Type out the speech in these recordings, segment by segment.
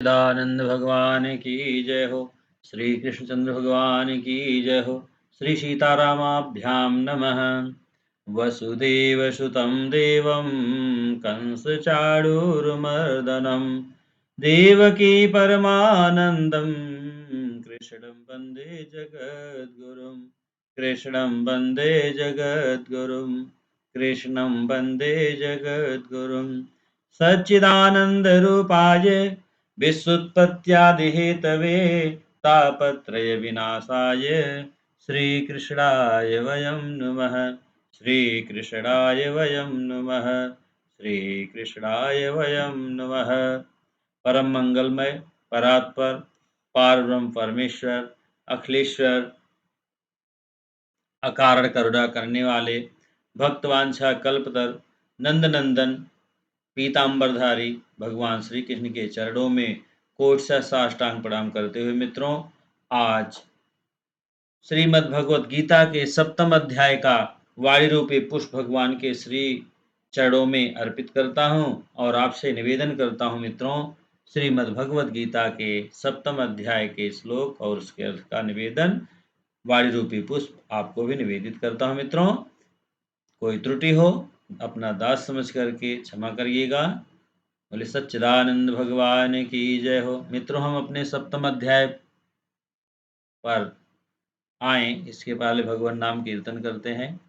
सच्चिदानंद भगवान की जय हो। श्री कृष्णचंद्र भगवान की जय हो। श्री सीतारामाभ्याम नमः। वसुदेवसुतं देवं कंसचाणूरमर्दनं देवकी परमानन्दं कृष्णं वन्दे जगद्गुरुं। कृष्णं वन्दे जगद्गुरुं। कृष्णं वन्दे जगद्गुरुं। सच्चिदानन्दरूपाय विश्वोत्पत्त्यादिहेतवे तापत्रयविनाशाय श्रीकृष्णाय वयं नमः। श्रीकृष्णाय वयं नमः। श्रीकृष्णाय वयं नमः। परम मंगलमय परात्पर पारब्रह्म परमेश्वर अखिलेश्वर अकारण करुणा करने वाले भक्तवांछा कल्पतर नंदनंदन पीतांबरधारी भगवान श्री कृष्ण के चरणों में कोटि साष्टांग प्रणाम करते हुए मित्रों, आज श्रीमद् भगवत गीता के सप्तम अध्याय का वाणी रूपी पुष्प भगवान के श्री चरणों में अर्पित करता हूं और आपसे निवेदन करता हूं मित्रों, श्रीमद् भगवत गीता के सप्तम अध्याय के श्लोक और उसके अर्थ का निवेदन वाणी रूपी पुष्प आपको भी निवेदित करता हूं मित्रों। कोई त्रुटि हो अपना दास समझ करके क्षमा करिएगा। बोले सच्चिदानंद भगवान की जय हो। मित्रों, हम अपने सप्तम अध्याय पर आए इसके पहले भगवान नाम कीर्तन करते हैं।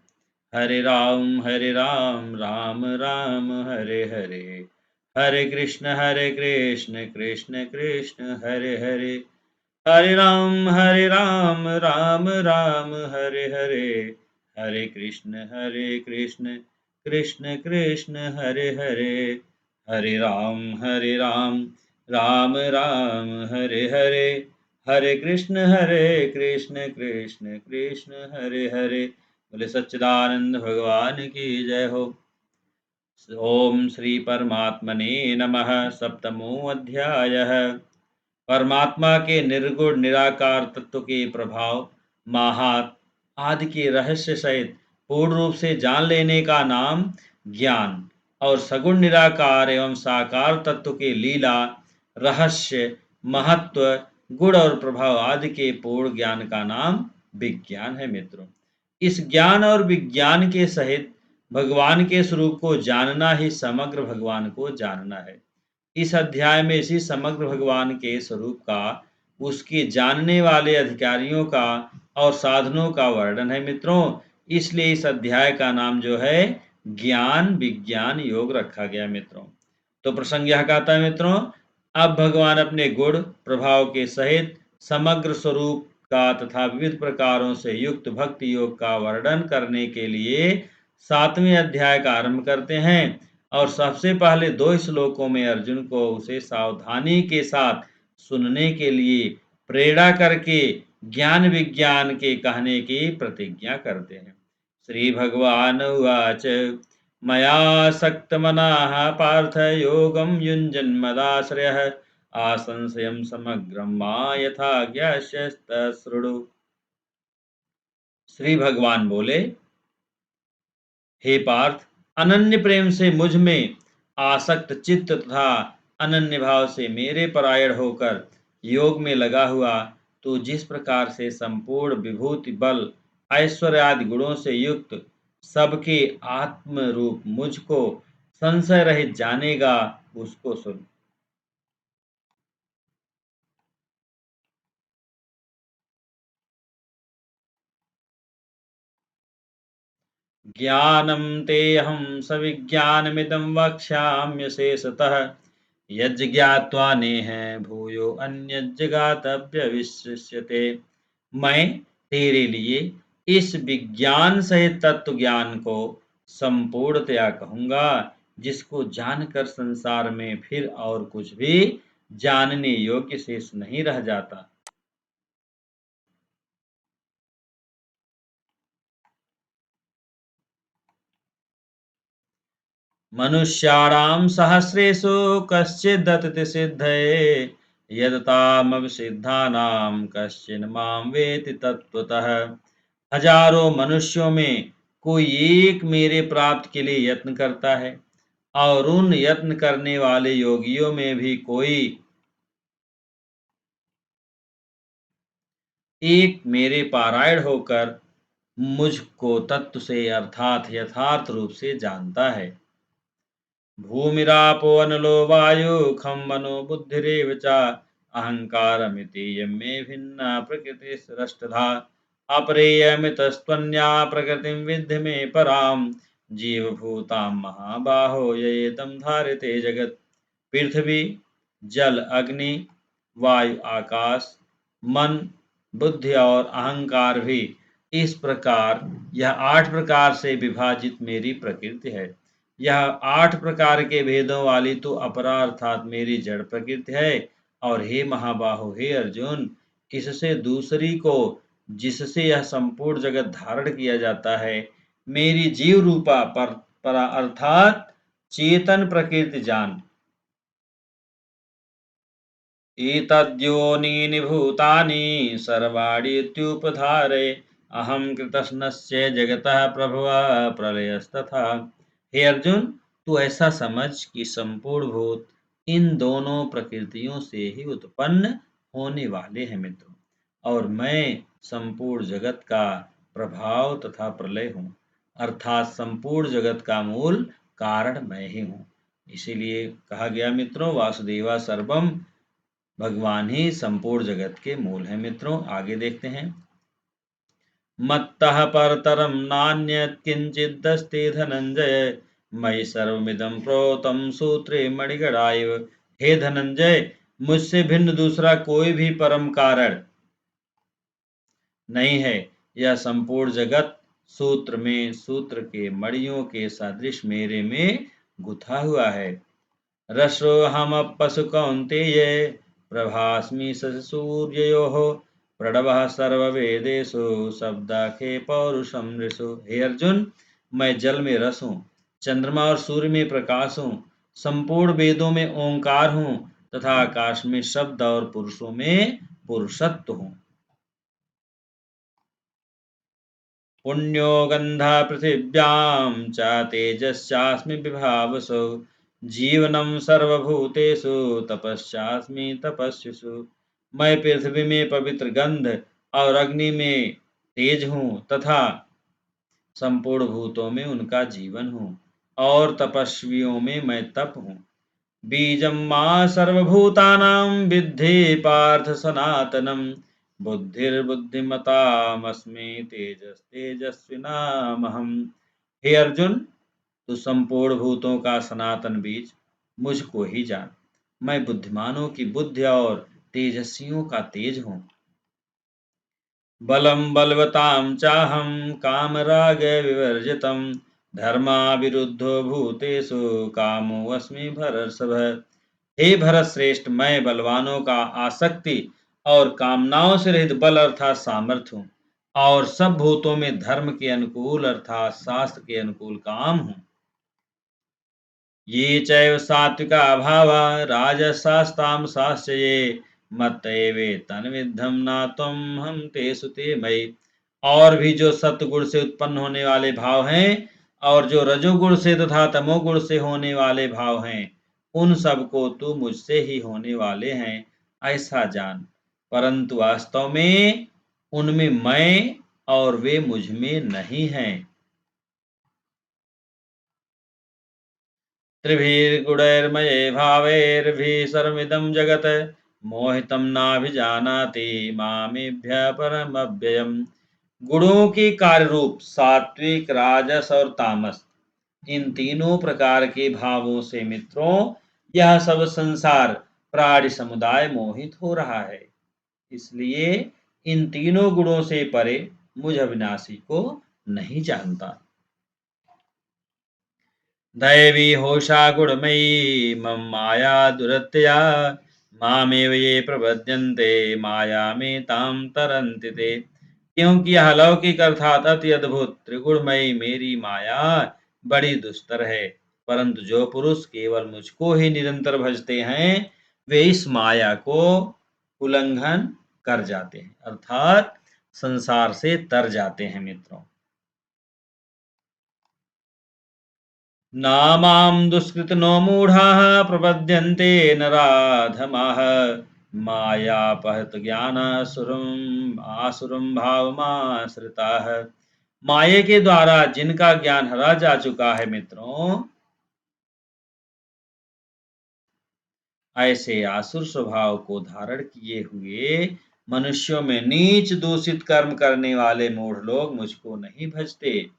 हरे राम राम राम हरे हरे, हरे कृष्ण कृष्ण कृष्ण हरे हरे, हरे राम राम राम हरे हरे, हरे कृष्ण कृष्ण कृष्ण हरे हरे, हरे राम राम राम हरे हरे, हरे कृष्ण कृष्ण कृष्ण हरे हरे। बोले सच्चिदानंद भगवान की जय हो। ओम श्री परमात्मने नमः। सप्तमो अध्यायः। परमात्मा के निर्गुण निराकार तत्व के प्रभाव, माहात्म आदि के रहस्य सहित पूर्ण रूप से जान लेने का नाम ज्ञान और सगुण निराकार एवं साकार तत्व के लीला, रहस्य, महत्व, गुण और प्रभाव आदि के पूर्ण ज्ञान का नाम विज्ञान है मित्रों। इस ज्ञान और विज्ञान के सहित भगवान के स्वरूप को जानना ही समग्र भगवान को जानना है। इस अध्याय में इसी समग्र भगवान के स्वरूप का, उसके जानने वाले अधिकारियों का और साधनों का वर्णन है मित्रों। इसलिए इस अध्याय का नाम जो है ज्ञान विज्ञान योग रखा गया मित्रों। तो प्रसंग यह कहता है मित्रों, अब भगवान अपने गुण प्रभाव के सहित समग्र स्वरूप का तथा विविध प्रकारों से युक्त भक्ति योग का वर्णन करने के लिए सातवें अध्याय का आरंभ करते हैं और सबसे पहले 2 श्लोकों में अर्जुन को उसे सावधानी के साथ सुनने के लिए प्रेरणा करके ज्ञान विज्ञान के कहने की प्रतिज्ञा करते हैं। श्री भगवान उवाच मयासक्तमनः पार्थ योगं युञ्जन्मदाश्रयः आसंशयं समग्रं मा यथा ज्ञास्यस्तशृणु। श्री भगवान बोले, हे पार्थ, अनन्य प्रेम से मुझ में आसक्त चित्त तथा अनन्य भाव से मेरे परायण होकर योग में लगा हुआ तो जिस प्रकार से संपूर्ण विभूति बल ऐश्वर्य आदि गुणों से युक्त सबके आत्म रूप मुझको संशय रहित जानेगा, उसको सुन। ज्ञानं तेऽहं सविज्ञानमिदं वक्ष्याम्यशेषतः यज्ज्ञात्वा नेह भूयो अन्यज्जगातव्यविशिष्यते। मैं तेरे लिए इस विज्ञान सहित तत्व ज्ञान को संपूर्णतया कहूँगा, जिसको जानकर संसार में फिर और कुछ भी जानने योग्य शेष नहीं रह जाता। मनुष्याणां सहस्रेषु कश्चिदतति सिद्धये यदतामविसिद्धानां कश्चिन् मां वेति तत्त्वतः। हजारों मनुष्यों में कोई एक मेरे प्राप्त के लिए यत्न करता है और उन यत्न करने वाले योगियों में भी कोई एक मेरे पारायण होकर मुझको तत्व से अर्थात यथार्थ रूप से जानता है। भूमिरापो अनलो वायु खम मनो बुद्धिरेव च अहंकारमिति यमे भिन्ना प्रकृतिरष्टधा अपरेयमितस्त्वन्या प्रकृतिं विद्धि मे पराम जीवभूतां महाबाहो येदं धारते जगत्। पृथ्वी, जल, अग्नि, वायु, आकाश, मन, बुद्धि और अहंकार भी इस प्रकार यह 8 प्रकार से विभाजित मेरी प्रकृति है। यह 8 प्रकार के भेदों वाली तो अपरा अर्थात मेरी जड़ प्रकृति है। और हे महाबाहो, हे अर्जुन, इससे दूसरी को जिससे यह संपूर्ण जगत धारण किया जाता है, मेरी जीव रूपा परा अर्थात चेतन प्रकृति जान। एतद्योनीनि भूतानि सर्वाणीत्युपधारे अहं कृतस्नस्य जगतः प्रभवः प्रलयस्तथा। हे अर्जुन, तू ऐसा समझ कि संपूर्ण भूत इन दोनों प्रकृतियों से ही उत्पन्न होने वाले हैं मित्रों, और मैं संपूर्ण जगत का प्रभाव तथा प्रलय हूँ, अर्थात संपूर्ण जगत का मूल कारण मैं ही हूँ। इसीलिए कहा गया मित्रों, वासुदेवा सर्वम, भगवान ही संपूर्ण जगत के मूल हैं। मित्रों आगे देखते हैं। मत्तः परतरं नान्यत् किंचिदस्ति धनंजय मयि सर्वमिदं प्रोतं सूत्रे मणिगणा इव। हे धनंजय, मुझसे भिन्न दूसरा कोई भी परम कारण नहीं है। यह संपूर्ण जगत सूत्र में सूत्र के मणियों के सदृश मेरे में गुथा हुआ है। रसोऽहमप्पशु कौन्तेय प्रभास्मि शशिसूर्ययोः प्रणवः सर्ववेदेषु शब्दाखे पौरुषं नृषु। हे अर्जुन, मैं जल में रस हूँ, चंद्रमा और सूर्य में प्रकाश हूँ, संपूर्ण वेदों में ओंकार हूँ तथा आकाश में शब्द और पुरुषों में पुरुषत्व हूँ। पुण्यो गंधा पृथिव्यां च तेजश्चास्मि विभावसो जीवनम सर्वभूतेषु तपश्चास्मि तपस्विषु। मैं पृथ्वी में पवित्र गंध और अग्नि में तेज हूँ तथा संपूर्ण भूतों में उनका जीवन हूँ, और तपस्वियों में मैं तप हूँ। बीजं मां सर्वभूतानां विद्धि पार्थ सनातनम बुद्धिर्बुद्धिमतामस्मि तेजस्तेजस्विनामहम्। हे अर्जुन, तू संपूर्ण भूतों का सनातन बीज मुझको ही जान। मैं बुद्धिमानों की बुद्धि और तेजस्वियों का तेज हूँ। बलं बलवतां चाहं कामराग विवर्जितं धर्मा विरुद्धो भूतेषु कामोऽस्मि भरतर्षभ। हे भरत श्रेष्ठ, मैं बलवानों का आसक्ति और कामनाओं से रहित बल अर्थात सामर्थ्य हूँ, और सब भूतों में धर्म के अनुकूल अर्थात शास्त्र के अनुकूल काम हूँ। ये चैव सात्विका भावा राजसास्तामसाश्च ये मत्तैवेतन्विद्धं न त्वं हम तेषु ते मयि। और भी जो सत्गुण से उत्पन्न होने वाले भाव हैं और जो रजोगुण से तथा तमोगुण से होने वाले भाव हैं, उन सबको तू मुझसे ही होने वाले हैं ऐसा जान, परंतु वास्तव में उनमें मैं और वे मुझ में नहीं हैं। त्रिभिर्गुणैर्मये भावैर्भिः सर्वमिदं जगत् मोहितं नाभिजानाति मामेभ्य परमव्ययम्। गुणों के कार्य रूप सात्विक, राजस और तामस, इन तीनों प्रकार के भावों से मित्रों यह सब संसार प्राणी समुदाय मोहित हो रहा है। इसलिए इन तीनों गुणों से परे मुझ अविनाशी को नहीं जानता। दैवी होषा गुणमयी मम माया दुरत्यया मामेव ये प्रपद्यन्ते माया में ताम तरन्ति ते। क्योंकि यह अलौकिक अर्थात अति अद्भुत त्रिगुणमयी मेरी माया बड़ी दुस्तर है, परंतु जो पुरुष केवल मुझको ही निरंतर भजते हैं वे इस माया को उल्लंघन कर जाते हैं, अर्थात संसार से तर जाते हैं। मित्रों, नामां दुष्कृतिनो मूढ़ाः प्रपद्यन्ते नराधमाः मायापहत ज्ञान आसुरम भावमाश्रिताः। माया के द्वारा जिनका ज्ञान हरा जा चुका है मित्रों, ऐसे आसुर स्वभाव को धारण किए हुए मनुष्यों में नीच दूषित कर्म करने वाले मूढ़ लोग मुझको नहीं भजते।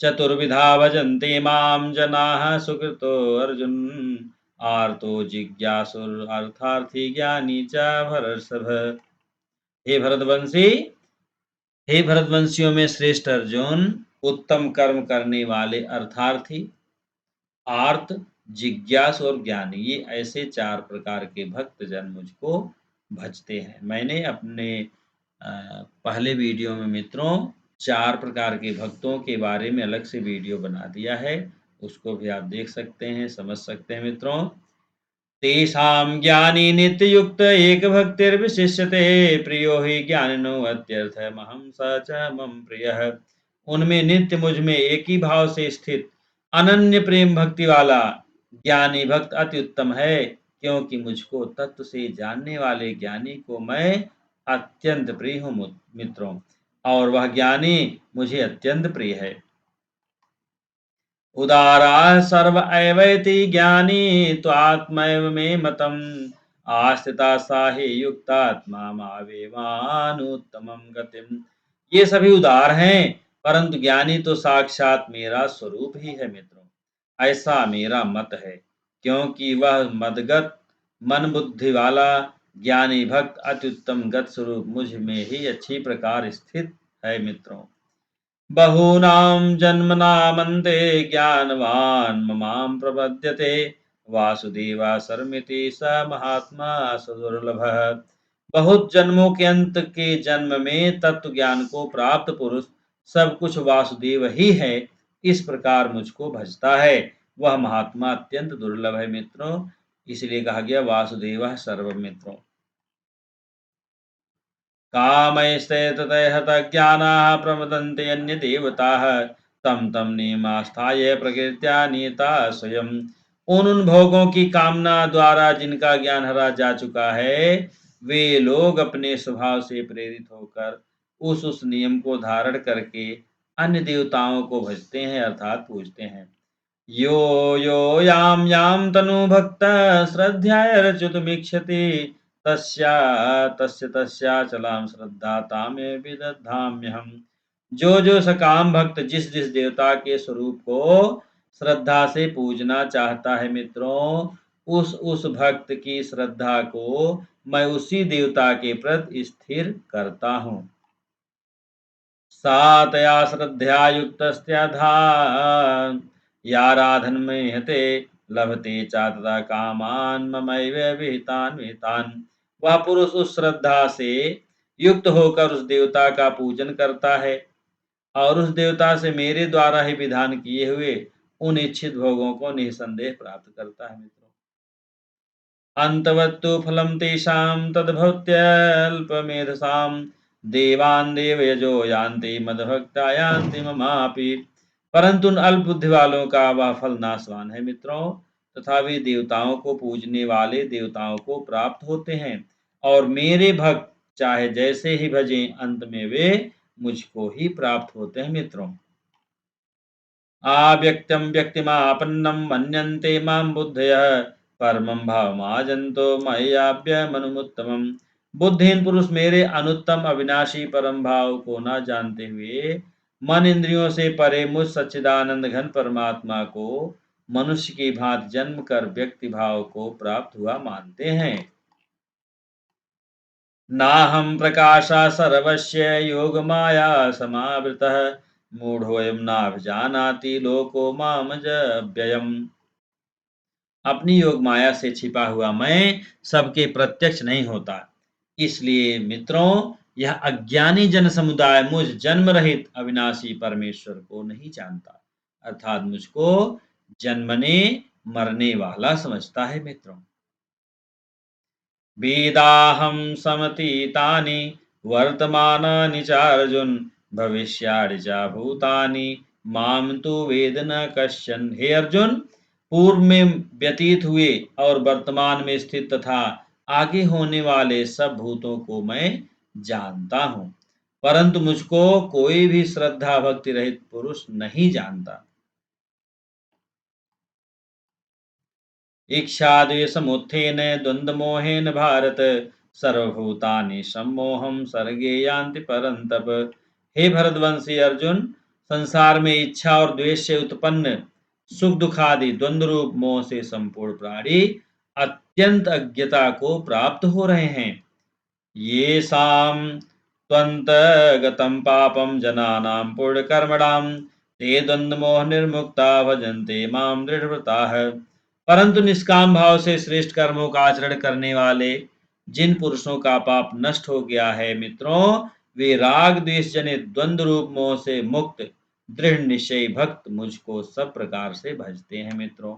चतुर्विधा भजन्ते माम जनाः सुकृतो अर्जुन, आर्तो जिज्ञासुर अर्थार्थी ज्ञानी च भरतर्षभ। हे भरतवंशी, हे भरतवंशियों में श्रेष्ठ अर्जुन, उत्तम कर्म करने वाले अर्थार्थी, आर्त, जिज्ञासु और ज्ञानी, ये ऐसे 4 प्रकार के भक्त जन मुझको भजते हैं। मैंने अपने पहले वीडियो में मित्रों 4 प्रकार के भक्तों के बारे में अलग से वीडियो बना दिया है, उसको भी आप देख सकते हैं, समझ सकते हैं मित्रों। तेषां ज्ञानी नित्ययुक्त एक भक्तिर्विशिष्यते, प्रियो हि ज्ञानिनो अत्यर्थमहं स च मम प्रियः। उनमें नित्य मुझ में एक ही भाव से स्थित अनन्य प्रेम भक्ति वाला ज्ञानी भक्त अति उत्तम है, क्योंकि मुझको तत्व से जानने वाले ज्ञानी को मैं अत्यंत प्रिय हूँ मित्रों, और वह ज्ञानी मुझे अत्यंत प्रिय है। उदारा सर्व एवैति ज्ञानी त्वात्मैव मे मतम्, आस्थिता साहि युक्तात्मा मावेवानुत्तमं गतिम्। ये सभी उदार हैं, परंतु ज्ञानी तो साक्षात मेरा स्वरूप ही है मित्रों, ऐसा मेरा मत है, क्योंकि वह मदगत मन बुद्धि वाला ज्ञानी भक्त अति उत्तम गत स्वरूप मुझ में ही अच्छी प्रकार स्थित है मित्रों। बहूनां जन्मनामन्ते ज्ञानवान् ममां प्रपद्यते, वासुदेवा सर्वमिति स महात्मा सुदुर्लभः। बहुत जन्मों के अंत के जन्म में तत्व ज्ञान को प्राप्त पुरुष सब कुछ वासुदेव ही है, इस प्रकार मुझको भजता है, वह महात्मा अत्यंत दुर्लभ है मित्रों, इसलिए कहा गया वासुदेव सर्व मित्रों। कामैस्ते ततः हतज्ञानाः प्रमदन्ते अन्यदेवताः, तं तं नियमास्थाय प्रकृत्या नीता स्वयं। उन भोगों की कामना द्वारा जिनका ज्ञान हरा जा चुका है, वे लोग अपने स्वभाव से प्रेरित होकर उस नियम को धारण करके अन्य देवताओं को भजते हैं अर्थात पूजते हैं। यो यो यां यां तनु भक्त श्रद्धयार्चितुमिच्छति, तस्या तस्य तस्याचलां श्रद्धा तामे विदधाम्यहम्। जो सकाम भक्त जिस जिस देवता के स्वरूप को श्रद्धा से पूजना चाहता है मित्रों, उस भक्त की श्रद्धा को मैं उसी देवता के प्रति स्थिर करता हूँ। सा तया श्रद्धया युक्तस्त्याधा याराधनमेहते, लभते चातता कामान ममैव विहितान् विहितान्। वह पुरुष उस श्रद्धा से युक्त होकर उस देवता का पूजन करता है और उस देवता से मेरे द्वारा ही विधान किए हुए उन इच्छित भोगों को निसंदेह प्राप्त करता है मित्रों। अंतवत्तु फलं तेषां तद्भवत्यल्पमेधसां, देवान् देवयजो यान्ति मद्भक्ता यान्ति ममापि। परंतु उन अल्प बुद्धि वालों का वह फल नाशवान है मित्रों, तथा वे देवताओं को पूजने वाले देवताओं को प्राप्त होते हैं, और मेरे भक्त चाहे जैसे ही भजें अंत में वे मुझको ही प्राप्त होते हैं मित्रों। आव्यक्तं व्यक्तिमापन्नं मन्यन्ते मां बुद्धयः, परमं भावमाजन्तो मय्याप्यमनुमुत्तमम्। बुद्धिहीन पुरुष मेरे अनुत्तम अविनाशी परम भाव को न जानते हुए मन इंद्रियों से परे मुझ सच्चिदानंद घन परमात्मा को मनुष्य की भांति जन्म कर व्यक्ति भाव को प्राप्त हुआ मानते हैं। नाहं प्रकाशा सर्वस्य योग माया समावृतः, मूढ़ोऽयं नाभिजानाति लोको मामजव्ययम्। अपनी योग माया से छिपा हुआ मैं सबके प्रत्यक्ष नहीं होता, इसलिए मित्रों यह अज्ञानी जन समुदाय मुझ जन्म रहित अविनाशी परमेश्वर को नहीं जानता, अर्थात मुझको जन्मने मरने वाला समझता है मित्रों। वेदाहं समतीतानि वर्तमानानि च अर्जुन, भविष्याणि च भूतानि माम तु वेद न कश्चन। हे अर्जुन, पूर्व में व्यतीत हुए और वर्तमान में स्थित तथा आगे होने वाले सब भूतों को मैं जानता हूँ, परंतु मुझको कोई भी श्रद्धा भक्ति रहित पुरुष नहीं जानता। इच्छाद्वेषमुत्थेन द्वन्द्वमोहेन भारत, सर्वभूतानि सम्मोहं सर्गे यान्ति परन्तप। हे भरतवंशी अर्जुन, संसार में इच्छा और द्वेष से उत्पन्न सुख दुखादि द्वंद्व रूप मोह से संपूर्ण प्राणी अत्यंत अज्ञता को प्राप्त हो रहे हैं। ये साम त्वन्तगतं पापं जनानां पूर्णकर्मणां, ते द्वन्द्वमोह निर्मुक्ता भजन्ते मां दृढ़व्रताः। परंतु निष्काम भाव से श्रेष्ठ कर्मों का आचरण करने वाले जिन पुरुषों का पाप नष्ट हो गया है मित्रों, वे राग द्वेष जनित द्वंद्व रूप मोह से मुक्त दृढ़ निश्चयी भक्त मुझको सब प्रकार से भजते हैं मित्रों।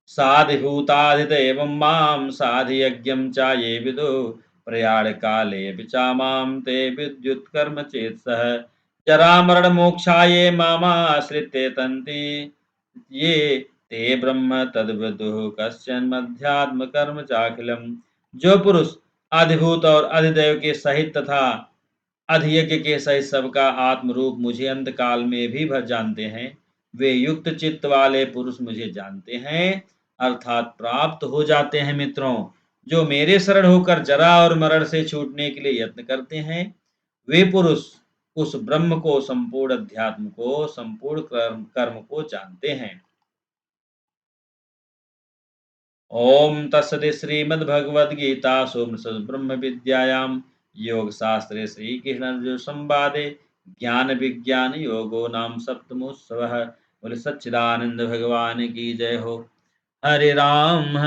साधिभूताधित एवं माम साधियज्ञं चा ये विदु, प्रयाण काले विचामाम ते विद्युत कर्म चेत सह, जरा मरण मोक्षाये मामाश्रित्य तन्ति ये, ते ब्रह्म तद्विदुः कश्चन मध्यात्म कर्म चाखिलम। जो पुरुष अधिभूत और अधिदैव के सहित तथा अधियज्ञ के सहित सबका आत्म रूप मुझे अंत काल में भी भज जानते हैं, वे युक्त चित्त वाले पुरुष मुझे जानते हैं अर्थात प्राप्त हो जाते हैं मित्रों। जो मेरे शरण होकर जरा और मरण से छूटने के लिए यत्न करते हैं, वे पुरुष उस ब्रह्म को, संपूर्ण अध्यात्म को, संपूर्ण कर्म को जानते हैं। ओम तत्सदि श्रीमद्भगवद्गीतासु ब्रह्म विद्यायां योगशास्त्रे श्रीकृष्ण अर्जुन संवादे ज्ञान विज्ञान योगो नाम सप्तमोत्सवः। बोले सच्चिदानंद भगवान की जय हो। हरे राम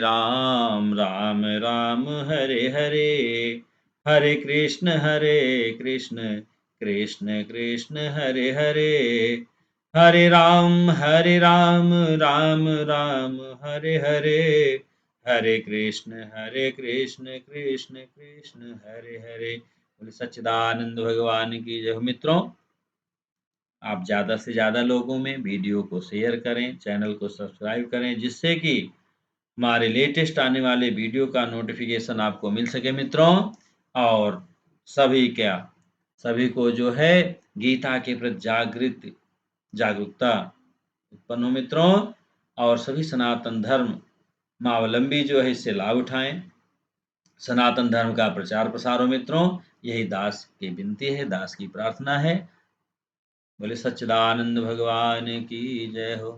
राम राम हरे हरे, हरे कृष्ण कृष्ण कृष्ण हरे हरे, हरे राम राम राम हरे हरे, हरे कृष्ण कृष्ण कृष्ण हरे हरे। बोले सच्चिदानंद भगवान की जय हो। मित्रों, आप ज़्यादा से ज़्यादा लोगों में वीडियो को शेयर करें, चैनल को सब्सक्राइब करें, जिससे कि हमारे लेटेस्ट आने वाले वीडियो का नोटिफिकेशन आपको मिल सके मित्रों। और सभी को जो है गीता के प्रति जागरूकता उत्पन्न हो मित्रों, और सभी सनातन धर्म मावलंबी जो है इससे लाभ उठाएं। सनातन धर्म का प्रचार प्रसार हो मित्रों, यही दास की विनती है, दास की प्रार्थना है। बोले सच्चिदानंद भगवान की जय हो।